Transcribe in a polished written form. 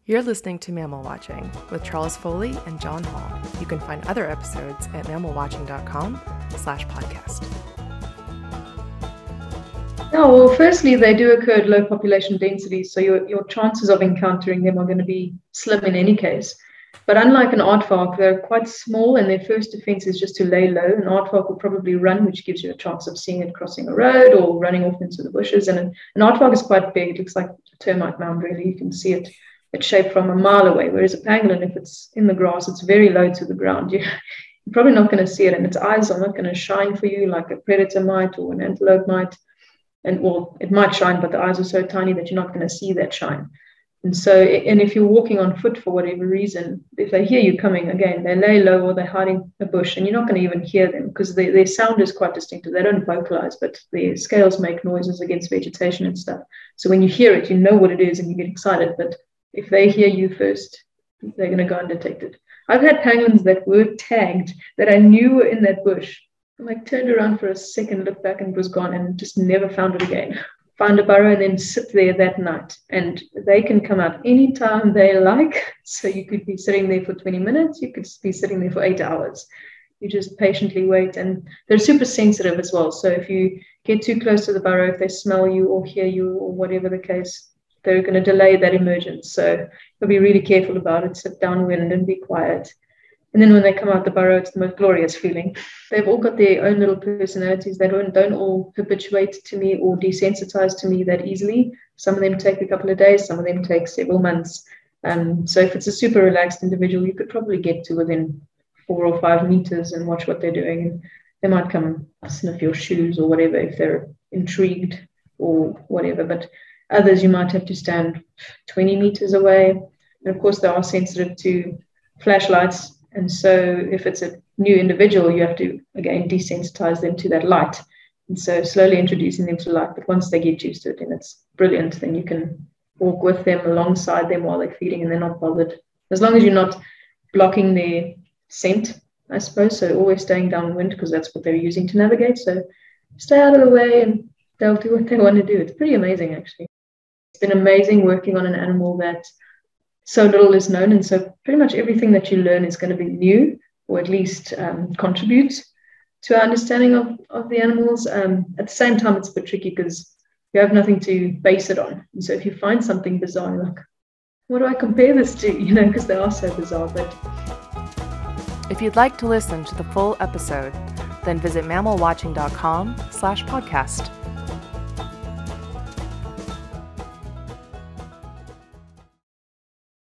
You're listening to Mammal Watching with Charles Foley and John Hall. You can find other episodes at mammalwatching.com/podcast. Oh, well, firstly, they do occur at low population density, so your chances of encountering them are going to be slim in any case. But unlike an aardvark, they're quite small, and their first defense is just to lay low. An aardvark will probably run, which gives you a chance of seeing it crossing a road or running off into the bushes. And an aardvark is quite big. It looks like a termite mound, really. You can see it. It's shaped from a mile away, whereas a pangolin, if it's in the grass, it's very low to the ground. You're probably not going to see it, and its eyes are not going to shine for you like a predator might or an antelope might. And well, it might shine, but the eyes are so tiny that you're not going to see that shine. And so, and if you're walking on foot for whatever reason, if they hear you coming, again, they lay low or they're hiding a bush, and you're not going to even hear them because their sound is quite distinctive. They don't vocalize, but their scales make noises against vegetation and stuff. So when you hear it, you know what it is and you get excited. But if they hear you first, they're going to go undetected. I've had pangolins that were tagged that I knew were in that bush. I turned around for a second, looked back, and it was gone, and just never found it again. Found a burrow and then sit there that night. And they can come out anytime they like. So you could be sitting there for 20 minutes. You could be sitting there for 8 hours. You just patiently wait. And they're super sensitive as well. So if you get too close to the burrow, if they smell you or hear you or whatever the case, they're going to delay that emergence. So you'll be really careful about it. Sit downwind and be quiet. And then when they come out the burrow, it's the most glorious feeling. They've all got their own little personalities. They don't all habituate to me or desensitize to me that easily. Some of them take a couple of days. Some of them take several months. So if it's a super relaxed individual, you could probably get to within 4 or 5 meters and watch what they're doing. And they might come sniff your shoes or whatever if they're intrigued or whatever. But others, you might have to stand 20 meters away. And of course, they are sensitive to flashlights. And so if it's a new individual, you have to, again, desensitize them to that light. And so slowly introducing them to light. But once they get used to it, then it's brilliant. Then you can walk with them, alongside them while they're feeding, and they're not bothered. As long as you're not blocking their scent, I suppose. So always staying downwind because that's what they're using to navigate. So stay out of the way and they'll do what they want to do. It's pretty amazing, actually. It's been amazing working on an animal that so little is known, and so pretty much everything that you learn is going to be new, or at least contribute to our understanding of the animals. At the same time, it's a bit tricky because you have nothing to base it on. And so if you find something bizarre, you're like, what do I compare this to? Because they are so bizarre. But if you'd like to listen to the full episode, then visit mammalwatching.com/podcast.